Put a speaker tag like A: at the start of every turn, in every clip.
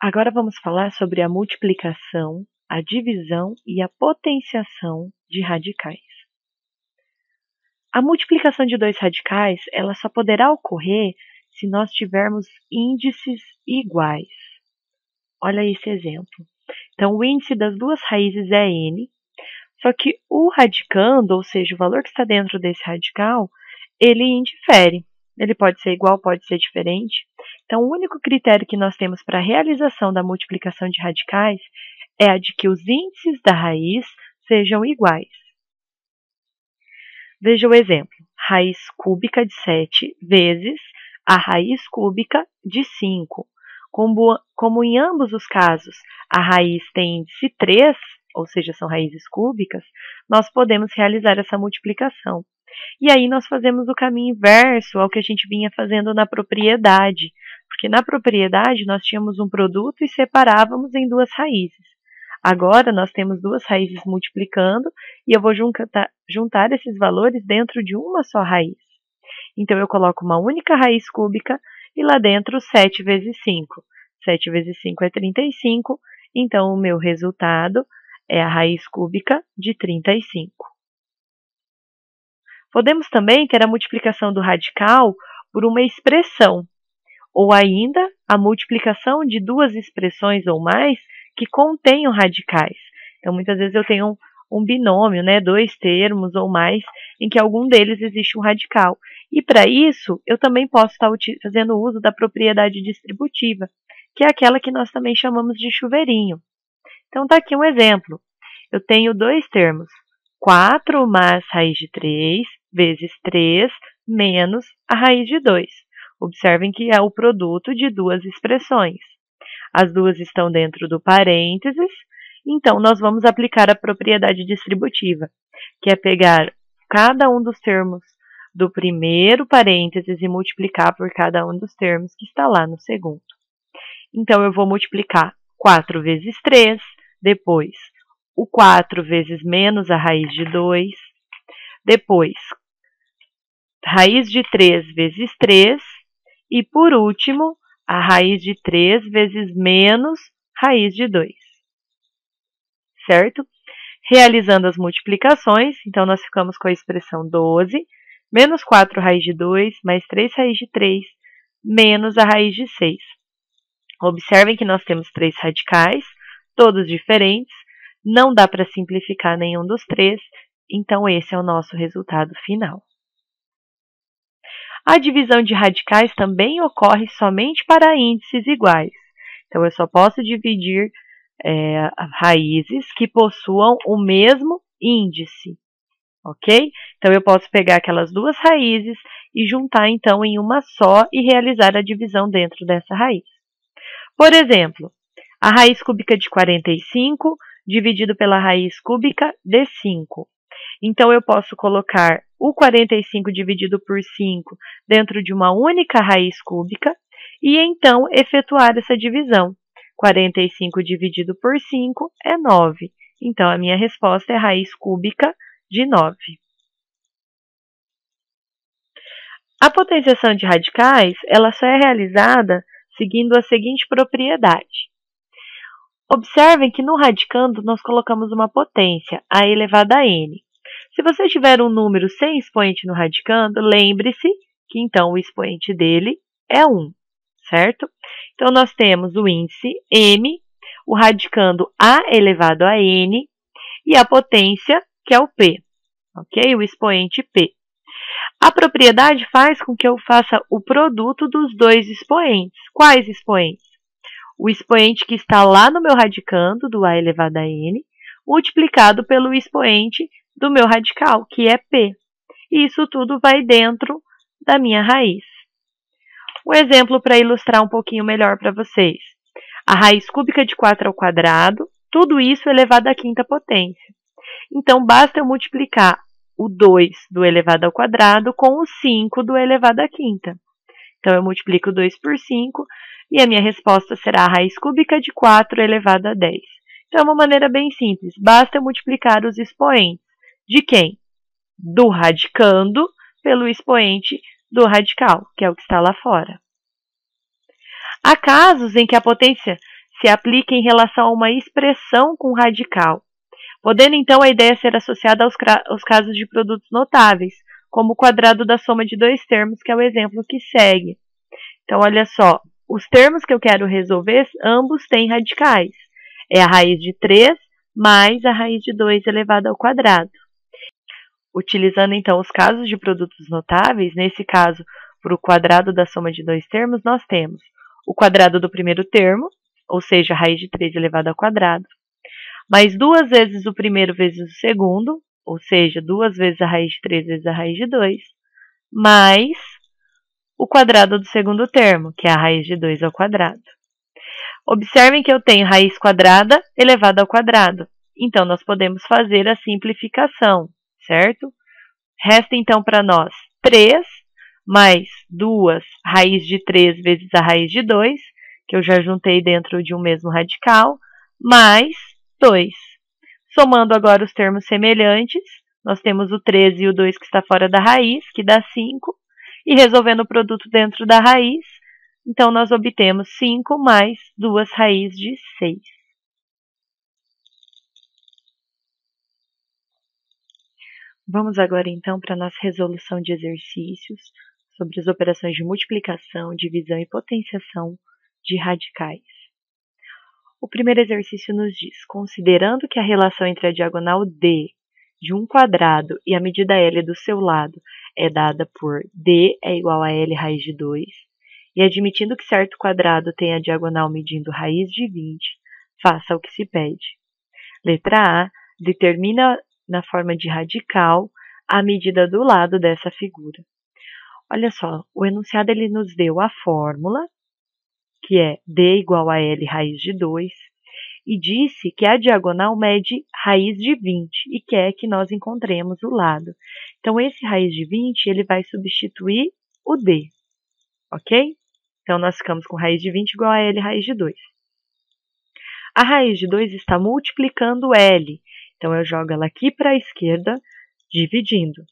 A: Agora vamos falar sobre a multiplicação, a divisão e a potenciação de radicais. A multiplicação de dois radicais, ela só poderá ocorrer se nós tivermos índices iguais. Olha esse exemplo. Então, o índice das duas raízes é n, só que o radicando, ou seja, o valor que está dentro desse radical, ele indifere. Ele pode ser igual, pode ser diferente. Então, o único critério que nós temos para a realização da multiplicação de radicais é a de que os índices da raiz sejam iguais. Veja o exemplo. Raiz cúbica de 7 vezes a raiz cúbica de 5. Como em ambos os casos a raiz tem índice 3, ou seja, são raízes cúbicas, nós podemos realizar essa multiplicação. E aí nós fazemos o caminho inverso ao que a gente vinha fazendo na propriedade, porque na propriedade nós tínhamos um produto e separávamos em duas raízes. Agora nós temos duas raízes multiplicando e eu vou juntar esses valores dentro de uma só raiz. Então eu coloco uma única raiz cúbica e lá dentro 7 vezes 5. 7 vezes 5 é 35, então o meu resultado é a raiz cúbica de 35. Podemos também ter a multiplicação do radical por uma expressão, ou ainda a multiplicação de duas expressões ou mais que contenham radicais. Então, muitas vezes eu tenho um binômio, dois termos ou mais, em que algum deles existe um radical. E para isso, eu também posso estar fazendo uso da propriedade distributiva, que é aquela que nós também chamamos de chuveirinho. Então, está aqui um exemplo. Eu tenho dois termos, 4 mais raiz de 3 vezes 3 menos a raiz de 2. Observem que é o produto de duas expressões. As duas estão dentro do parênteses, então nós vamos aplicar a propriedade distributiva, que é pegar cada um dos termos do primeiro parênteses e multiplicar por cada um dos termos que está lá no segundo. Então eu vou multiplicar 4 vezes 3, depois o 4 vezes menos a raiz de 2, depois raiz de 3 vezes 3 e, por último, a raiz de 3 vezes menos raiz de 2. Certo? Realizando as multiplicações, então nós ficamos com a expressão 12, menos 4 raiz de 2, mais 3 raiz de 3, menos a raiz de 6. Observem que nós temos três radicais, todos diferentes, não dá para simplificar nenhum dos três, então esse é o nosso resultado final. A divisão de radicais também ocorre somente para índices iguais. Então, eu só posso dividir raízes que possuam o mesmo índice, ok? Então, eu posso pegar aquelas duas raízes e juntar, então, em uma só e realizar a divisão dentro dessa raiz. Por exemplo, a raiz cúbica de 45 dividido pela raiz cúbica de 5. Então, eu posso colocar o 45 dividido por 5 dentro de uma única raiz cúbica e, então, efetuar essa divisão. 45 dividido por 5 é 9. Então, a minha resposta é raiz cúbica de 9. A potenciação de radicais, ela só é realizada seguindo a seguinte propriedade. Observem que no radicando nós colocamos uma potência, a elevada a n. Se você tiver um número sem expoente no radicando, lembre-se que então o expoente dele é 1, certo? Então nós temos o índice m, o radicando a elevado a n e a potência, que é o p, ok? O expoente p. A propriedade faz com que eu faça o produto dos dois expoentes. Quais expoentes? O expoente que está lá no meu radicando, do a elevado a n, multiplicado pelo expoente do meu radical, que é p. E isso tudo vai dentro da minha raiz. Um exemplo para ilustrar um pouquinho melhor para vocês. A raiz cúbica de 4 ao quadrado, tudo isso elevado à quinta potência. Então, basta eu multiplicar o 2 do elevado ao quadrado com o 5 do elevado à quinta. Então, eu multiplico 2 por 5 e a minha resposta será a raiz cúbica de 4 elevado a 10. Então, é uma maneira bem simples. Basta eu multiplicar os expoentes. De quem? Do radicando pelo expoente do radical, que é o que está lá fora. Há casos em que a potência se aplica em relação a uma expressão com radical, podendo então a ideia ser associada aos casos de produtos notáveis, como o quadrado da soma de dois termos, que é o exemplo que segue. Então, olha só, os termos que eu quero resolver, ambos têm radicais. É a raiz de 3 mais a raiz de 2 elevado ao quadrado. Utilizando então os casos de produtos notáveis, nesse caso, para o quadrado da soma de dois termos, nós temos o quadrado do primeiro termo, ou seja, a raiz de 3 elevado ao quadrado, mais 2 vezes o primeiro vezes o segundo, ou seja, 2 vezes a raiz de 3 vezes a raiz de 2, mais o quadrado do segundo termo, que é a raiz de 2 ao quadrado. Observem que eu tenho raiz quadrada elevada ao quadrado. Então, nós podemos fazer a simplificação, certo? Resta então para nós 3 mais 2 raiz de 3 vezes a raiz de 2, que eu já juntei dentro de um mesmo radical, mais 2. Somando agora os termos semelhantes, nós temos o 3 e o 2 que está fora da raiz, que dá 5, e resolvendo o produto dentro da raiz, então nós obtemos 5 mais 2 raízes de 6. Vamos agora então para a nossa resolução de exercícios sobre as operações de multiplicação, divisão e potenciação de radicais. O primeiro exercício nos diz, considerando que a relação entre a diagonal D de um quadrado e a medida L do seu lado é dada por D é igual a L raiz de 2, e admitindo que certo quadrado tem a diagonal medindo raiz de 20, faça o que se pede. Letra A, determina na forma de radical a medida do lado dessa figura. Olha só, o enunciado ele nos deu a fórmula, que é D igual a L raiz de 2, e disse que a diagonal mede raiz de 20 e quer que nós encontremos o lado. Então, esse raiz de 20 ele vai substituir o D, ok? Então, nós ficamos com raiz de 20 igual a L raiz de 2. A raiz de 2 está multiplicando L, então eu jogo ela aqui para a esquerda, dividindo.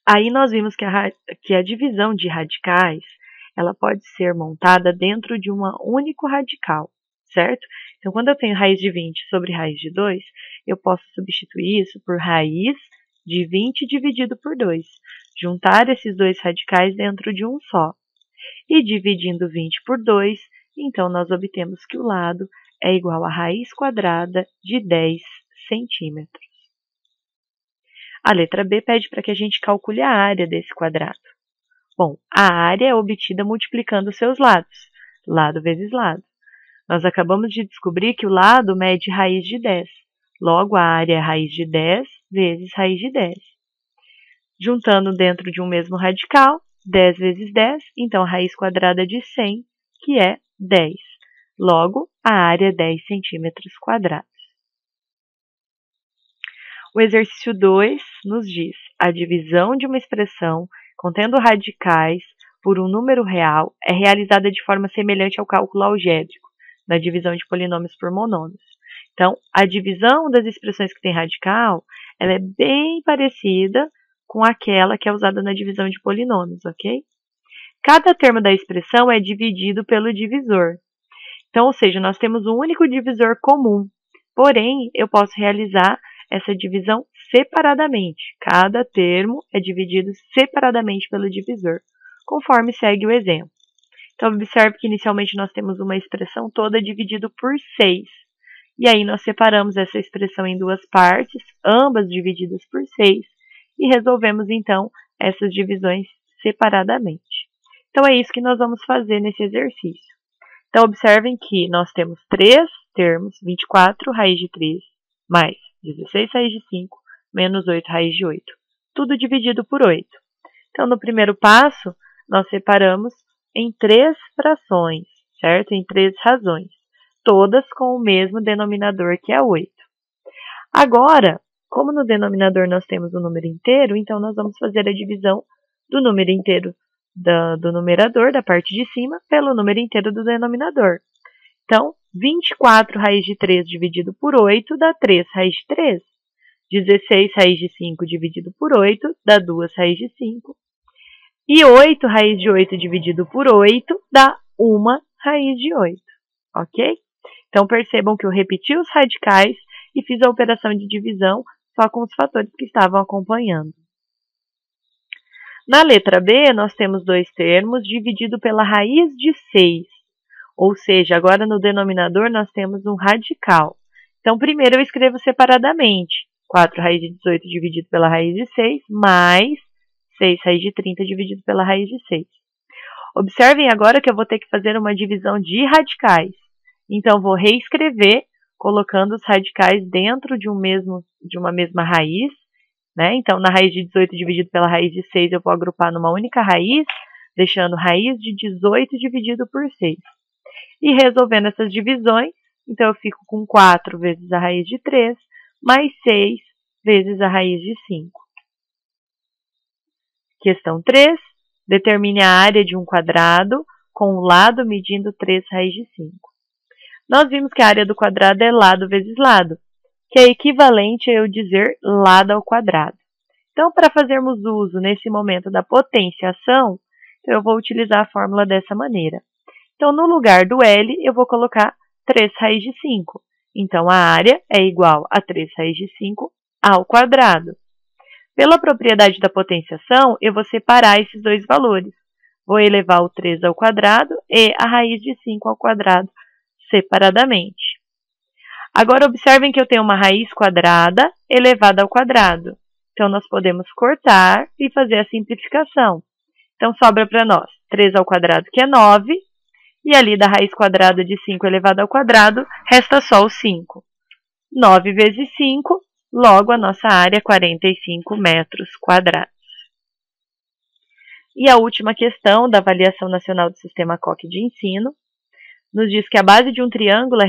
A: Aí nós vimos que a divisão de radicais ela pode ser montada dentro de um único radical, certo? Então, quando eu tenho raiz de 20 sobre raiz de 2, eu posso substituir isso por raiz de 20 dividido por 2. Juntar esses dois radicais dentro de um só. E dividindo 20 por 2, então nós obtemos que o lado é igual a raiz quadrada de 10 centímetros. A letra B pede para que a gente calcule a área desse quadrado. Bom, a área é obtida multiplicando seus lados, lado vezes lado. Nós acabamos de descobrir que o lado mede raiz de 10. Logo, a área é raiz de 10 vezes raiz de 10. Juntando dentro de um mesmo radical, 10 vezes 10, então a raiz quadrada de 100, que é 10. Logo, a área é 10 centímetros quadrados. O exercício 2 nos diz a divisão de uma expressão contendo radicais por um número real é realizada de forma semelhante ao cálculo algébrico, na divisão de polinômios por monômios. Então, a divisão das expressões que têm radical, ela é bem parecida com aquela que é usada na divisão de polinômios, ok? Cada termo da expressão é dividido pelo divisor. Então, ou seja, nós temos um único divisor comum, porém, eu posso realizar essa divisão separadamente. Cada termo é dividido separadamente pelo divisor, conforme segue o exemplo. Então, observe que inicialmente nós temos uma expressão toda dividida por 6. E aí nós separamos essa expressão em duas partes, ambas divididas por 6, e resolvemos então essas divisões separadamente. Então, é isso que nós vamos fazer nesse exercício. Então, observem que nós temos 3 termos, 24 raiz de 3, mais 16 raiz de 5, menos 8 raiz de 8. Tudo dividido por 8. Então, no primeiro passo, nós separamos em 3 frações, certo? Em 3 razões, todas com o mesmo denominador, que é 8. Agora, como no denominador nós temos o número inteiro, então nós vamos fazer a divisão do número inteiro do numerador, da parte de cima, pelo número inteiro do denominador. Então, 24 raiz de 3 dividido por 8 dá 3 raiz de 3. 16 raiz de 5 dividido por 8 dá 2 raiz de 5. E 8 raiz de 8 dividido por 8 dá 1 raiz de 8. Ok? Então, percebam que eu repeti os radicais e fiz a operação de divisão só com os fatores que estavam acompanhando. Na letra B, nós temos dois termos dividido pela raiz de 6. Ou seja, agora no denominador nós temos um radical. Então, primeiro eu escrevo separadamente. 4 raiz de 18 dividido pela raiz de 6, mais 6 raiz de 30 dividido pela raiz de 6. Observem agora que eu vou ter que fazer uma divisão de radicais. Então, vou reescrever, colocando os radicais dentro de uma mesma raiz. Né? Então, na raiz de 18 dividido pela raiz de 6, eu vou agrupar numa única raiz, deixando raiz de 18 dividido por 6. E resolvendo essas divisões, então eu fico com 4 vezes a raiz de 3, mais 6 vezes a raiz de 5. Questão 3. Determine a área de um quadrado com o lado medindo 3 raiz de 5. Nós vimos que a área do quadrado é lado vezes lado, que é equivalente a eu dizer lado ao quadrado. Então, para fazermos uso nesse momento da potenciação, eu vou utilizar a fórmula dessa maneira. Então, no lugar do L, eu vou colocar 3 raiz de 5. Então, a área é igual a 3 raiz de 5 ao quadrado. Pela propriedade da potenciação, eu vou separar esses dois valores. Vou elevar o 3 ao quadrado e a raiz de 5 ao quadrado separadamente. Agora, observem que eu tenho uma raiz quadrada elevada ao quadrado. Então, nós podemos cortar e fazer a simplificação. Então, sobra para nós 3 ao quadrado, que é 9, e ali da raiz quadrada de 5 elevada ao quadrado, resta só o 5. 9 vezes 5, logo a nossa área é 45 metros quadrados. E a última questão da Avaliação Nacional do Sistema COC de Ensino nos diz que a base de um triângulo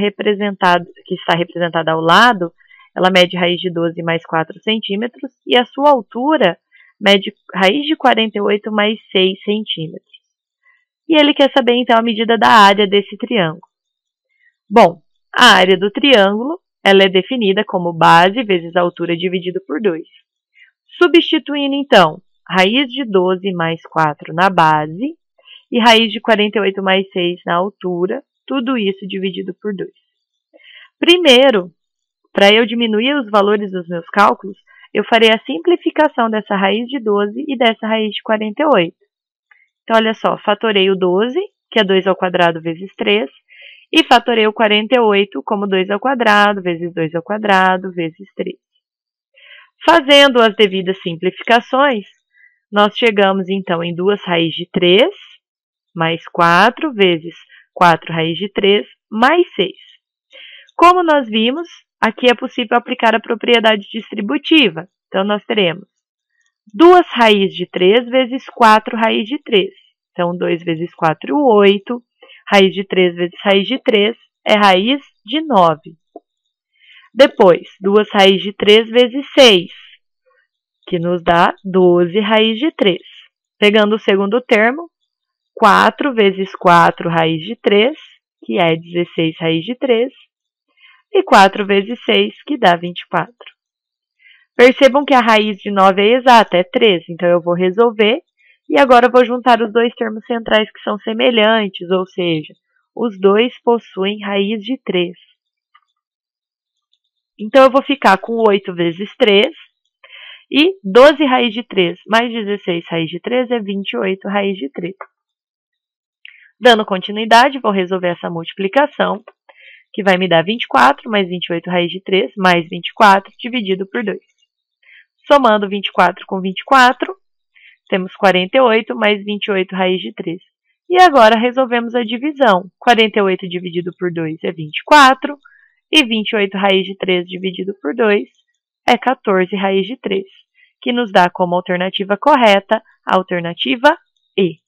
A: que está representada ao lado, ela mede raiz de 12 mais 4 centímetros e a sua altura mede raiz de 48 mais 6 centímetros. E ele quer saber, então, a medida da área desse triângulo. Bom, a área do triângulo ela é definida como base vezes a altura dividido por 2. Substituindo, então, raiz de 12 mais 4 na base e raiz de 48 mais 6 na altura, tudo isso dividido por 2. Primeiro, para eu diminuir os valores dos meus cálculos, eu farei a simplificação dessa raiz de 12 e dessa raiz de 48. Então, olha só, fatorei o 12, que é 2 ao quadrado vezes 3, e fatorei o 48 como 2 ao quadrado vezes 2 ao quadrado vezes 3. Fazendo as devidas simplificações, nós chegamos, então, em 2 raiz de 3, mais 4 vezes 4 raiz de 3, mais 6. Como nós vimos, aqui é possível aplicar a propriedade distributiva. Então, nós teremos 2 raiz de 3 vezes 4 raiz de 3. Então, 2 vezes 4, 8. Raiz de 3 vezes raiz de 3 é raiz de 9. Depois, 2 raiz de 3 vezes 6, que nos dá 12 raiz de 3. Pegando o segundo termo, 4 vezes 4 raiz de 3, que é 16 raiz de 3, e 4 vezes 6, que dá 24. Percebam que a raiz de 9 é exata, é 3, então eu vou resolver, e agora eu vou juntar os dois termos centrais que são semelhantes, ou seja, os dois possuem raiz de 3. Então, eu vou ficar com 8 vezes 3, e 12 raiz de 3 mais 16 raiz de 3 é 28 raiz de 3. Dando continuidade, vou resolver essa multiplicação, que vai me dar 24 mais 28 raiz de 3 mais 24 dividido por 2. Somando 24 com 24, temos 48 mais 28 raiz de 3. E agora resolvemos a divisão. 48 dividido por 2 é 24, e 28 raiz de 3 dividido por 2 é 14 raiz de 3, que nos dá como alternativa correta a alternativa E.